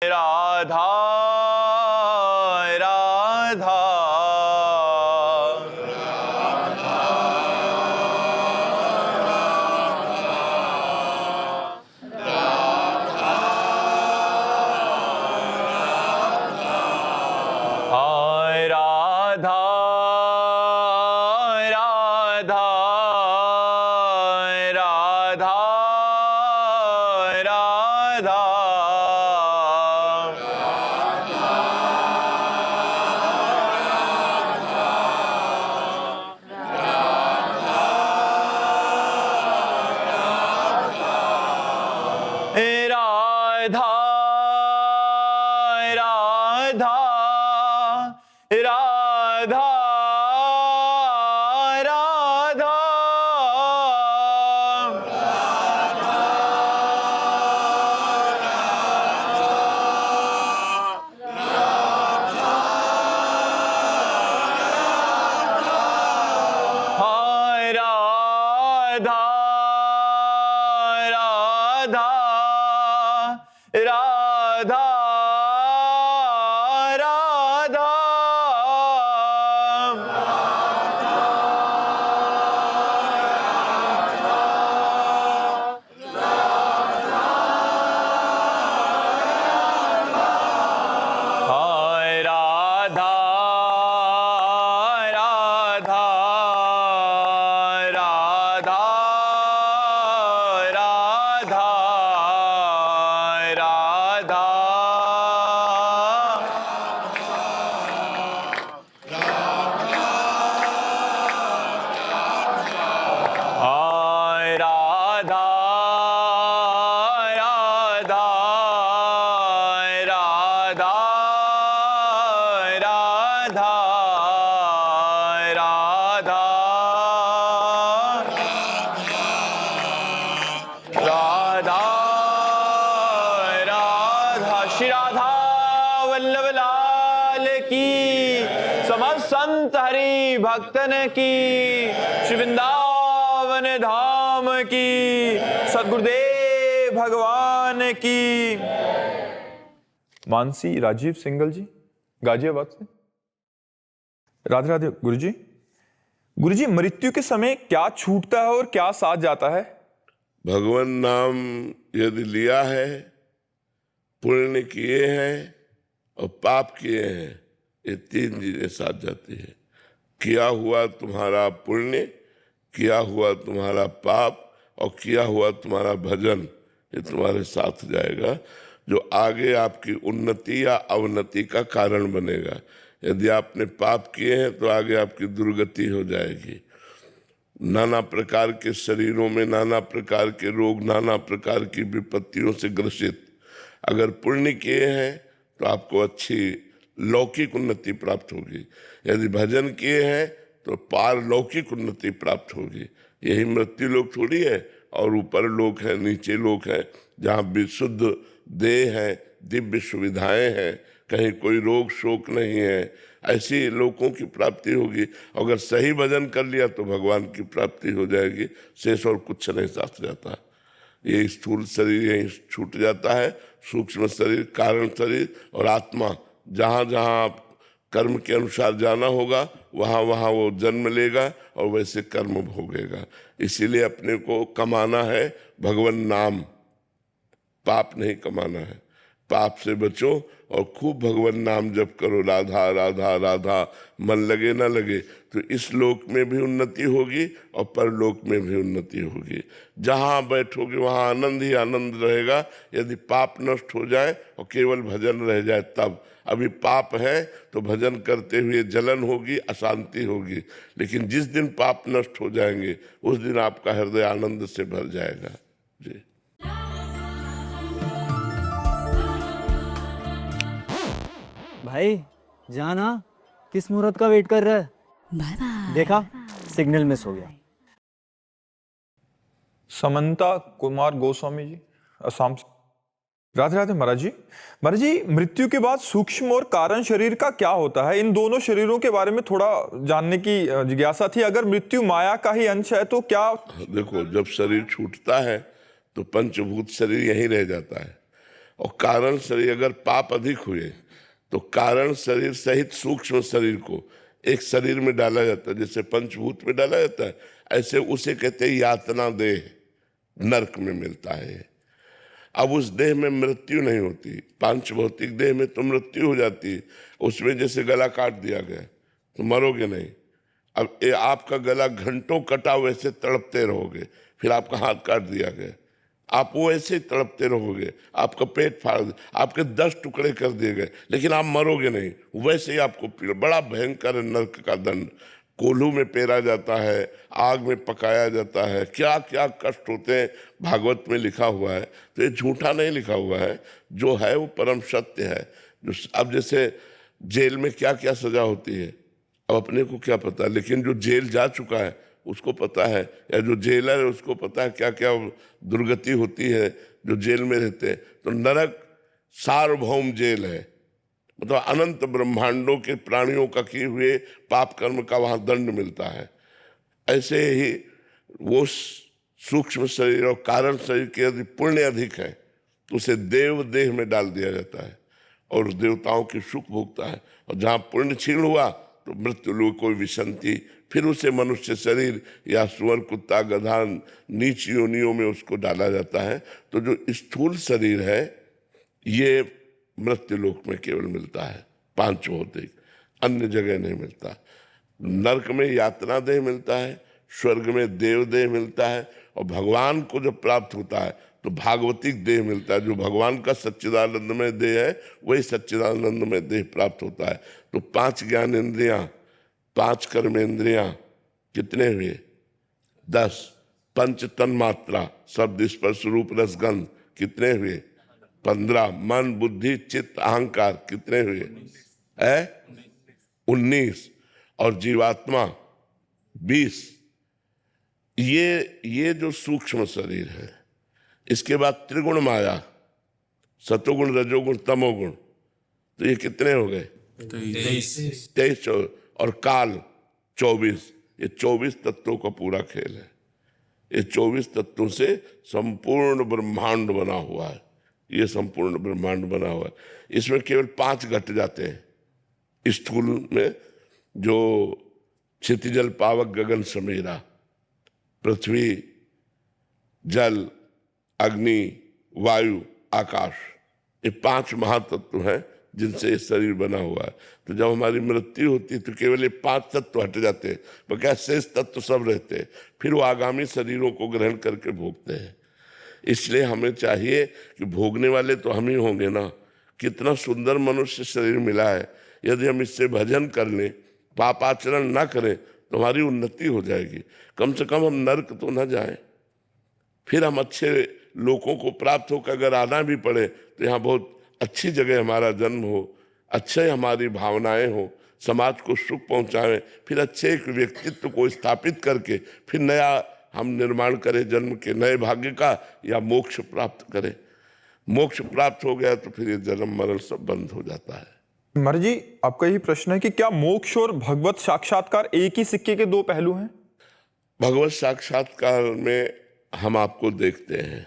राधा राधा हाय राधा राधा राधा राधा राधा राधा राधा राधा हाय राधा राधा राधा राधा हाय राधा राधा राधा राधा राधा हाय राधा राधा राधा राधा राधा राधा राधा श्री राधा वल्लभ लाल की, समस्त संत हरि भक्तन की, श्री वृंदावन धाम की, सद्गुरुदेव भगवान की। मानसी राजीव सिंगल जी, गाजियाबाद से। राधे राधे गुरुजी। गुरुजी, मृत्यु के समय क्या छूटता है और क्या साथ जाता है? भगवान नाम यदि लिया है, पुण्य किए हैं और पाप किए हैं, ये तीन चीजें साथ जाती है। किया हुआ तुम्हारा पुण्य, किया हुआ तुम्हारा पाप और किया हुआ तुम्हारा भजन, ये तुम्हारे साथ जाएगा, जो आगे आपकी उन्नति या अवनति का कारण बनेगा। यदि आपने पाप किए हैं तो आगे आपकी दुर्गति हो जाएगी। नाना प्रकार के शरीरों में नाना प्रकार के रोग, नाना प्रकार की विपत्तियों से ग्रसित। अगर पुण्य किए हैं तो आपको अच्छी लौकिक उन्नति प्राप्त होगी, यदि भजन किए हैं तो पारलौकिक उन्नति प्राप्त होगी। यही मृत्यु लोक थोड़ी है, और ऊपर लोक है, नीचे लोक है, जहाँ विशुद्ध देह है, दिव्य सुविधाएं हैं, कहीं कोई रोग शोक नहीं है, ऐसी लोगों की प्राप्ति होगी। अगर सही भजन कर लिया तो भगवान की प्राप्ति हो जाएगी, शेष और कुछ नहीं साथ जाता। ये स्थूल शरीर यहीं छूट जाता है, सूक्ष्म शरीर, कारण शरीर और आत्मा, जहाँ जहाँ आप कर्म के अनुसार जाना होगा वहाँ वहाँ वो जन्म लेगा और वैसे कर्म भोगेगा। इसीलिए अपने को कमाना है भगवान नाम, पाप नहीं कमाना है। पाप से बचो और खूब भगवान नाम जप करो, राधा राधा राधा, मन लगे ना लगे तो इस लोक में भी उन्नति होगी और परलोक में भी उन्नति होगी। जहाँ बैठोगे वहाँ आनंद ही आनंद रहेगा। यदि पाप नष्ट हो जाए और केवल भजन रह जाए तब। अभी पाप है तो भजन करते हुए जलन होगी, अशांति होगी, लेकिन जिस दिन पाप नष्ट हो जाएंगे उस दिन आपका हृदय आनंद से भर जाएगा। जी भाई जाना, किस मुहूर्त का वेट कर रहा है? Bye bye. देखा, सिग्नल मिस हो गया। समंता कुमार गोस्वामी जी, असम से। राधे राधे महाराज जी। महाराज जी, मृत्यु के बाद सूक्ष्म और कारण शरीर का क्या होता है? इन दोनों शरीरों के बारे में थोड़ा जानने की जिज्ञासा थी। अगर मृत्यु माया का ही अंश है तो क्या? देखो, जब शरीर छूटता है तो पंचभूत शरीर यहीं रह जाता है, और कारण शरीर, अगर पाप अधिक हुए तो कारण शरीर सहित सूक्ष्म शरीर को एक शरीर में डाला जाता है, जैसे पंचभूत में डाला जाता है, ऐसे उसे कहते हैं यातना देह, नरक में मिलता है। अब उस देह में मृत्यु नहीं होती, पांच भौतिक देह में तो मृत्यु हो जाती है, उसमें जैसे गला काट दिया गया तो मरोगे नहीं। अब आपका गला घंटों कटा, वैसे तड़पते रहोगे, फिर आपका हाथ काट दिया गया, आप वो ऐसे ही तड़पते रहोगे, आपका पेट फाड़, आपके 10 टुकड़े कर दिए गए, लेकिन आप मरोगे नहीं, वैसे ही आपको बड़ा भयंकर नरक का दंड, कोल्हू में पेरा जाता है, आग में पकाया जाता है, क्या क्या कष्ट होते हैं, भागवत में लिखा हुआ है। तो ये झूठा नहीं लिखा हुआ है, जो है वो परम सत्य है। जो अब जैसे जेल में क्या क्या सजा होती है, अब अपने को क्या पता, लेकिन जो जेल जा चुका है उसको पता है, या जो जेलर है उसको पता है क्या क्या दुर्गति होती है जो जेल में रहते हैं। तो नरक सार्वभौम जेल है, मतलब अनंत ब्रह्मांडों के प्राणियों का किए हुए पाप कर्म का वहां दंड मिलता है। ऐसे ही वो सूक्ष्म शरीर और कारण शरीर के यदि पुण्य अधिक है तो उसे देव देह में डाल दिया जाता है और देवताओं की सुख भोगता है। और जहाँ पुण्य क्षीण हुआ तो मृत्यु लोक कोई विसंति, फिर उसे मनुष्य शरीर या सुअर, कुत्ता, गधा, नीच योनियों में उसको डाला जाता है। तो जो स्थूल शरीर है ये मृत्यु लोक में केवल मिलता है, पांच भौतिक, अन्य जगह नहीं मिलता। नरक में यातना देह मिलता है, स्वर्ग में देव देह मिलता है, और भगवान को जब प्राप्त होता है तो भागवतिक देह मिलता है। जो भगवान का सच्चिदानंदमय देह है वही सच्चिदानंदमय देह प्राप्त होता है। तो 5 ज्ञानेंद्रियां, 5 कर्मेंद्रियां कितने हुए? 10। पंच तन्मात्रा, शब्द, स्पर्श, रूप, रसगंध कितने हुए? 15। मन, बुद्धि, चित्त, अहंकार कितने हुए? 19। और जीवात्मा 20। ये जो सूक्ष्म शरीर है, इसके बाद त्रिगुण माया, सतोगुण, रजोगुण, तमोगुण, तो ये कितने हो गए? 23। और काल 24। ये 24 तत्वों का पूरा खेल है। ये 24 तत्वों से संपूर्ण ब्रह्मांड बना हुआ है। ये संपूर्ण ब्रह्मांड बना हुआ है। इसमें केवल 5 घट जाते हैं स्थूल में, जो क्षितिजल, पावक, गगन, समीरा, पृथ्वी, जल, अग्नि, वायु, आकाश, ये 5 महातत्व हैं जिनसे ये शरीर बना हुआ है। तो जब हमारी मृत्यु होती है तो केवल ये 5 तत्व हट जाते हैं, बल्कि शेष तत्व सब रहते हैं। फिर वो आगामी शरीरों को ग्रहण करके भोगते हैं। इसलिए हमें चाहिए कि भोगने वाले तो हम ही होंगे ना। कितना सुंदर मनुष्य शरीर मिला है, यदि हम इससे भजन कर लें, पापाचरण ना करें तो हमारी उन्नति हो जाएगी। कम से कम हम नरक तो ना जाएं। फिर हम अच्छे लोगों को प्राप्त होकर अगर आना भी पड़े तो यहाँ बहुत अच्छी जगह हमारा जन्म हो, अच्छे हमारी भावनाएं हो, समाज को सुख पहुंचाएं, फिर अच्छे एक व्यक्तित्व को स्थापित करके फिर नया हम निर्माण करें जन्म के नए भाग्य का, या मोक्ष प्राप्त करें। मोक्ष प्राप्त हो गया तो फिर ये जन्म मरण सब बंद हो जाता है। महाराज जी, आपका यही प्रश्न है कि क्या मोक्ष और भगवत साक्षात्कार एक ही सिक्के के 2 पहलू हैं? भगवत साक्षात्कार में हम आपको देखते हैं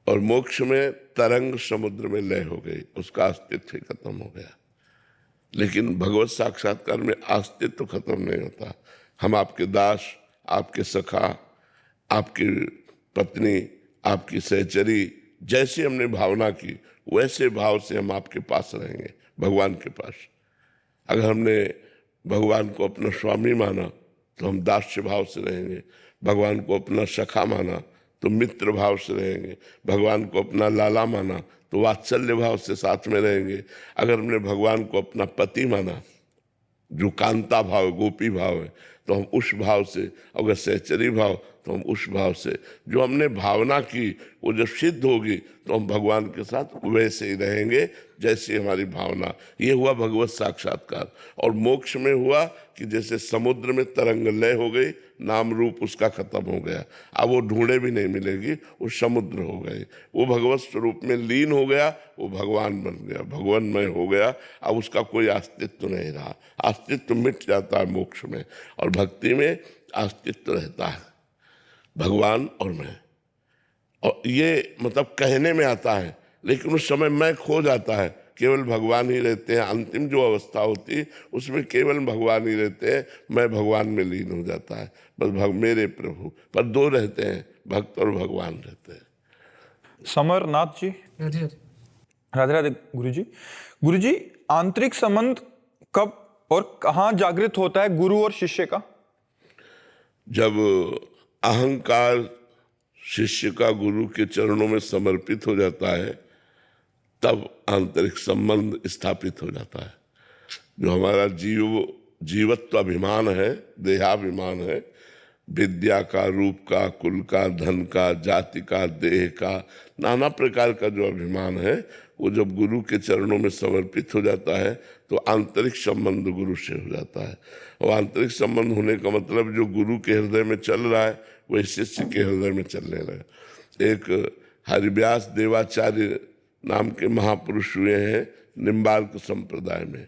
और मोक्ष में तरंग समुद्र में लय हो गई, उसका अस्तित्व खत्म हो गया। लेकिन भगवत साक्षात्कार में अस्तित्व खत्म नहीं होता। हम आपके दास, आपके सखा, आपकी पत्नी, आपकी सहचरी, जैसी हमने भावना की वैसे भाव से हम आपके पास रहेंगे, भगवान के पास। अगर हमने भगवान को अपना स्वामी माना तो हम दास्य भाव से रहेंगे, भगवान को अपना सखा माना तो मित्र भाव से रहेंगे, भगवान को अपना लाला माना तो वात्सल्य भाव से साथ में रहेंगे। अगर हमने भगवान को अपना पति माना, जो कांता भाव, गोपी भाव है, तो हम उस भाव से, अगर सहचरी भाव तो हम उस भाव से। जो हमने भावना की वो जब सिद्ध होगी तो हम भगवान के साथ वैसे ही रहेंगे जैसी हमारी भावना। ये हुआ भगवत साक्षात्कार। और मोक्ष में हुआ कि जैसे समुद्र में तरंग लय हो गई, नाम रूप उसका खत्म हो गया, अब वो ढूंढे भी नहीं मिलेगी, वो समुद्र हो गए, वो भगवत स्वरूप में लीन हो गया, वो भगवान बन गया, भगवानमय हो गया। अब उसका कोई अस्तित्व नहीं रहा। अस्तित्व मिट जाता है मोक्ष में, और भक्ति में अस्तित्व रहता है, भगवान और मैं। और ये मतलब कहने में आता है, लेकिन उस समय मैं खो जाता है, केवल भगवान ही रहते हैं। अंतिम जो अवस्था होती है उसमें केवल भगवान ही रहते हैं, मैं भगवान में लीन हो जाता है। बस मेरे प्रभु, पर दो रहते हैं, भक्त और भगवान रहते हैं। समरनाथ जी, राधे राधे गुरु जी, आंतरिक संबंध कब और कहाँ जागृत होता है गुरु और शिष्य का? जब अहंकार शिष्य का गुरु के चरणों में समर्पित हो जाता है, तब आंतरिक संबंध स्थापित हो जाता है। जो हमारा जीवत्व अभिमान है, देहाभिमान है, विद्या का, रूप का, कुल का, धन का, जाति का, देह का, नाना प्रकार का जो अभिमान है, वो जब गुरु के चरणों में समर्पित हो जाता है तो आंतरिक संबंध गुरु से हो जाता है। और आंतरिक संबंध होने का मतलब जो गुरु के हृदय में चल रहा है वही शिष्य के हृदय में चलने लगे। एक हरिव्यास देवाचार्य नाम के महापुरुष हुए हैं निम्बार्क संप्रदाय में।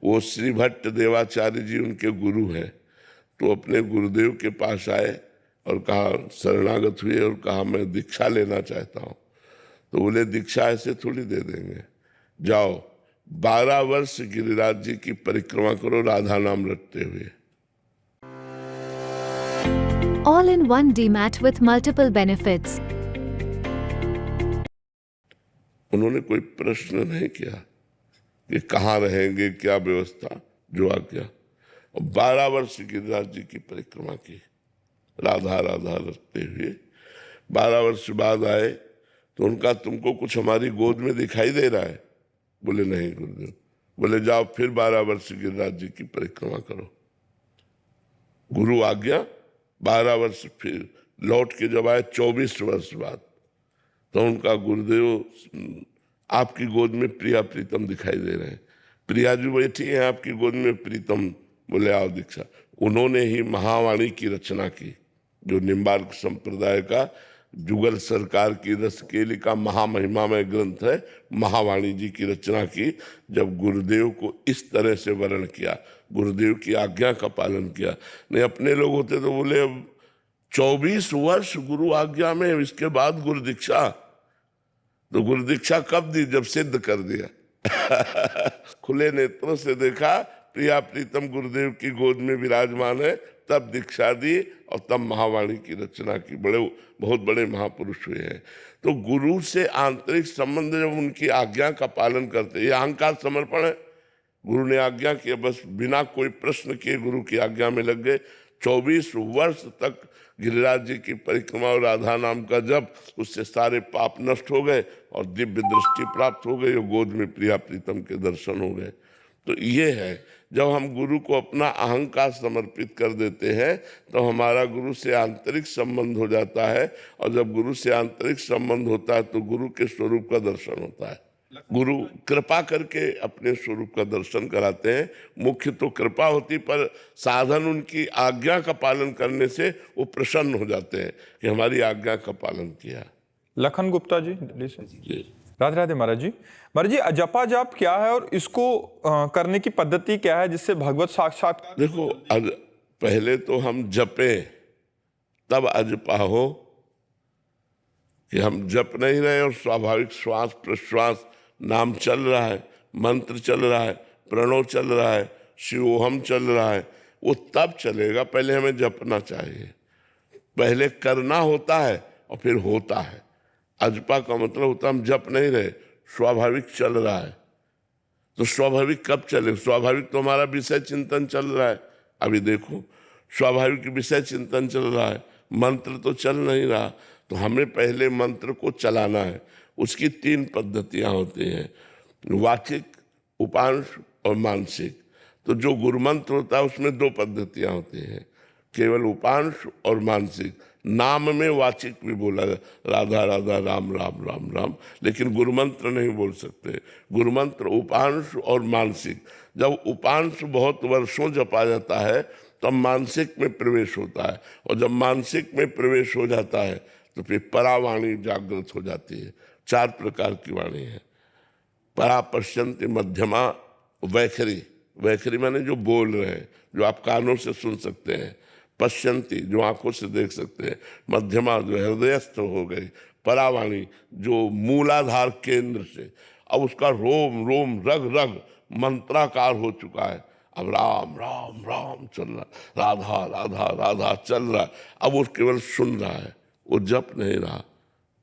वो श्री भट्ट देवाचार्य जी उनके गुरु हैं। तो अपने गुरुदेव के पास आए और कहा, शरणागत हुए और कहा मैं दीक्षा लेना चाहता हूँ। तो बोले दीक्षा ऐसे थोड़ी दे देंगे, जाओ 12 वर्ष गिरिराज जी की परिक्रमा करो राधा नाम रटते हुए। All in one DMAT with multiple benefits. उन्होंने कोई प्रश्न नहीं किया कि कहाँ रहेंगे, क्या व्यवस्था, जो आ गया। और 12 वर्ष गिरिराज जी की परिक्रमा की राधा राधा रटते हुए। 12 वर्ष बाद आए तो उनका, तुमको कुछ हमारी गोद में दिखाई दे रहा है? बोले नहीं गुरुदेव। बोले जाओ फिर 12 वर्ष गिरिराज जी की परिक्रमा करो। गुरु आज्ञा। 12 वर्ष फिर लौट के जब आए 24 वर्ष बाद, तो उनका गुरुदेव आपकी गोद में प्रिया प्रीतम दिखाई दे रहे हैं। प्रिया जी बैठी हैं आपकी गोद में, प्रीतम। बोले आओ दीक्षा। उन्होंने ही महावाणी की रचना की, जो निम्बार्क संप्रदाय का जुगल सरकार की रसकेली का महामहिमामय ग्रंथ है। महावाणी जी की रचना की। जब गुरुदेव को इस तरह से वर्ण किया, गुरुदेव की आज्ञा का पालन किया। नहीं अपने लोग होते तो बोले अब 24 वर्ष गुरु आज्ञा में, इसके बाद गुरु दीक्षा। तो गुरु दीक्षा कब दी? जब सिद्ध कर दिया। खुले नेत्रों से देखा प्रिया प्रीतम गुरुदेव की गोद में विराजमान है, तब दीक्षा दी और तब महावाणी की रचना की। बहुत बड़े महापुरुष हुए हैं। तो गुरु से आंतरिक संबंध जब उनकी आज्ञा का पालन करते, ये अहंकार समर्पण है। गुरु ने आज्ञा किया, बस बिना कोई प्रश्न किए गुरु की आज्ञा में लग गए। 24 वर्ष तक गिरिराज जी की परिक्रमा और राधा नाम का जप, उससे सारे पाप नष्ट हो गए और दिव्य दृष्टि प्राप्त हो गई और गोद में प्रिया प्रीतम के दर्शन हो गए। तो ये है, जब हम गुरु को अपना अहंकार समर्पित कर देते हैं तो हमारा गुरु से आंतरिक संबंध हो जाता है। और जब गुरु से आंतरिक संबंध होता है तो गुरु के स्वरूप का दर्शन होता है। गुरु कृपा करके अपने स्वरूप का दर्शन कराते हैं। मुख्य तो कृपा होती, पर साधन उनकी आज्ञा का पालन करने से वो प्रसन्न हो जाते हैं कि हमारी आज्ञा का पालन किया। लखन गुप्ता जी दिल्ली से। राधे राधे महाराज जी। महाराज जी, अजपा जाप क्या है और इसको करने की पद्धति क्या है जिससे भगवत साक्षात्कार? देखो, पहले तो हम जपे तब अजपा हो, कि हम जप नहीं रहे और स्वाभाविक श्वास प्रश्वास नाम चल रहा है, मंत्र चल रहा है, प्रणव चल रहा है, शिवोहम चल रहा है, वो तब चलेगा। पहले हमें जपना चाहिए, पहले करना होता है और फिर होता है। अजपा का मतलब होता है हम जप नहीं रहे, स्वाभाविक चल रहा है। तो स्वाभाविक कब चले? स्वाभाविक तो हमारा विषय चिंतन चल रहा है। अभी देखो, स्वाभाविक विषय चिंतन चल रहा है, मंत्र तो चल नहीं रहा। तो हमें पहले मंत्र को चलाना है। उसकी 3 पद्धतियां होती हैं, वाचिक, उपांश और मानसिक। तो जो गुरु मंत्र होता है उसमें 2 पद्धतियां होती हैं, केवल उपांश और मानसिक। नाम में वाचिक भी बोला, राधा राधा राम राम राम राम, लेकिन गुरु मंत्र नहीं बोल सकते। गुरु मंत्र उपांश और मानसिक। जब उपांश बहुत वर्षों जपा जाता है तब मानसिक में प्रवेश होता है, और जब मानसिक में प्रवेश हो जाता है तो फिर परावाणी जागृत हो जाती है। 4 प्रकार की वाणी है। परा, पश्यंती, मध्यमा, वैखरी। वैखरी माने जो बोल रहे हैं, जो आप कानों से सुन सकते हैं। पश्यंती जो आंखों से देख सकते हैं, मध्यमा जो हृदयस्थ हो गई, परावाणी जो मूलाधार केंद्र से अब उसका रोम रोम रग रग मंत्राकार हो चुका है। अब राम राम राम चल रहा, राधा राधा राधा चल रहा, अब वो केवल सुन रहा है, वो जप नहीं रहा,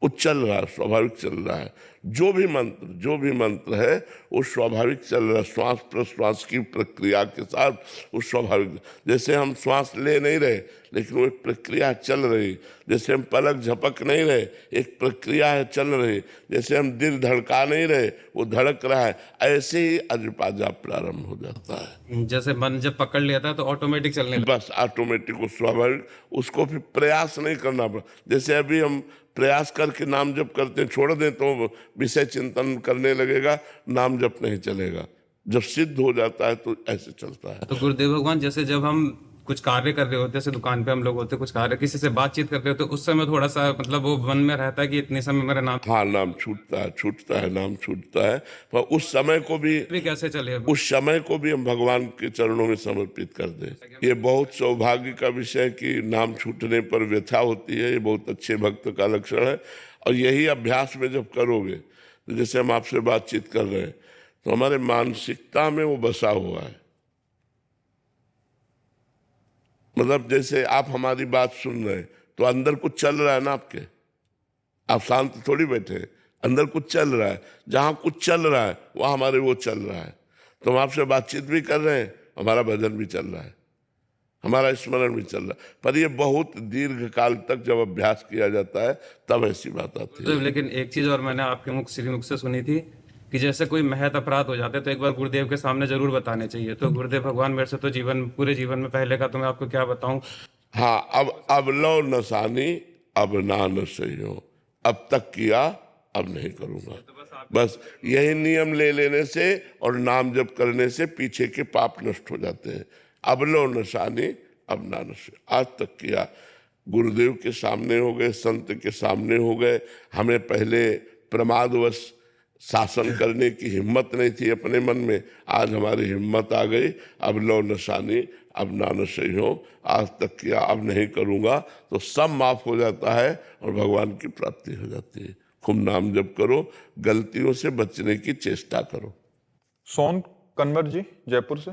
वो चल रहा है, स्वाभाविक चल रहा है। जो भी मंत्र है वो स्वाभाविक चल रहा है, श्वास प्रश्वास की प्रक्रिया के साथ वो स्वाभाविक। जैसे हम श्वास ले नहीं रहे लेकिन वो एक प्रक्रिया चल रही, जैसे हम पलक झपक नहीं रहे एक प्रक्रिया है चल रही, जैसे हम दिल धड़का नहीं रहे वो धड़क रहा है, ऐसे ही अजपाजा प्रारंभ हो जाता है। जैसे मन जब पकड़ लेता है तो ऑटोमेटिक चलने लगता बस ऑटोमेटिक वो स्वाभाविक, उसको फिर प्रयास नहीं करना पड़ा। जैसे अभी हम प्रयास करके नाम जप करते हैं, छोड़ दें तो विषय चिंतन करने लगेगा, नाम जप नहीं चलेगा। जब सिद्ध हो जाता है तो ऐसे चलता है। है। तो गुरुदेव भगवान जैसे जब हम कुछ कार्य कर रहे होते हैं, जैसे दुकान पे हम लोग होते हैं, कुछ कार्य किसी से बातचीत कर रहे होते हैं, उस समय थोड़ा सा मतलब वो मन में रहता है कि इतने समय मेरा नाम हाँ, नाम छूटता है, नाम छूटता है, पर उस समय को भी कैसे चले। उस समय को भी हम भगवान के चरणों में समर्पित कर दें। ये बहुत सौभाग्य का विषय है कि नाम छूटने पर व्यथा होती है, ये बहुत अच्छे भक्त का लक्षण है। और यही अभ्यास में जब करोगे, तो जैसे हम आपसे बातचीत कर रहे हैं तो हमारे मानसिकता में वो बसा हुआ है। मतलब जैसे आप हमारी बात सुन रहे हैं तो अंदर कुछ चल रहा है ना आपके, आप शांत थोड़ी बैठे, अंदर कुछ चल रहा है। जहां कुछ चल रहा है वहां हमारे वो चल रहा है। तो हम आपसे बातचीत भी कर रहे हैं, हमारा भजन भी चल रहा है, हमारा स्मरण भी चल रहा है। पर ये बहुत दीर्घ काल तक जब अभ्यास किया जाता है तब ऐसी बात आती है। लेकिन एक चीज और मैंने आपके मुख से सुनी थी कि जैसे कोई महत अपराध हो जाते तो एक बार गुरुदेव के सामने जरूर बताने चाहिए। तो गुरुदेव भगवान मेरे से तो पूरे जीवन में पहले का तो मैं आपको क्या बताऊं। हाँ, अब लो नसानी अब ना न सही हो, अब तक किया अब नहीं करूंगा। बस यही नियम ले लेने से और नाम जप करने से पीछे के पाप नष्ट हो जाते हैं। अब लो नशानी अब ना नशे, आज तक किया, गुरुदेव के सामने हो गए, संत के सामने हो गए। हमें पहले प्रमादवश शासन करने की हिम्मत नहीं थी अपने मन में, आज हमारी हिम्मत आ गई। अब लो नशानी अब ना नशे हो, आज तक किया अब नहीं करूँगा, तो सब माफ हो जाता है और भगवान की प्राप्ति हो जाती है। खूब नाम जप करो, गलतियों से बचने की चेष्टा करो। सोन कन्वर जी जयपुर से।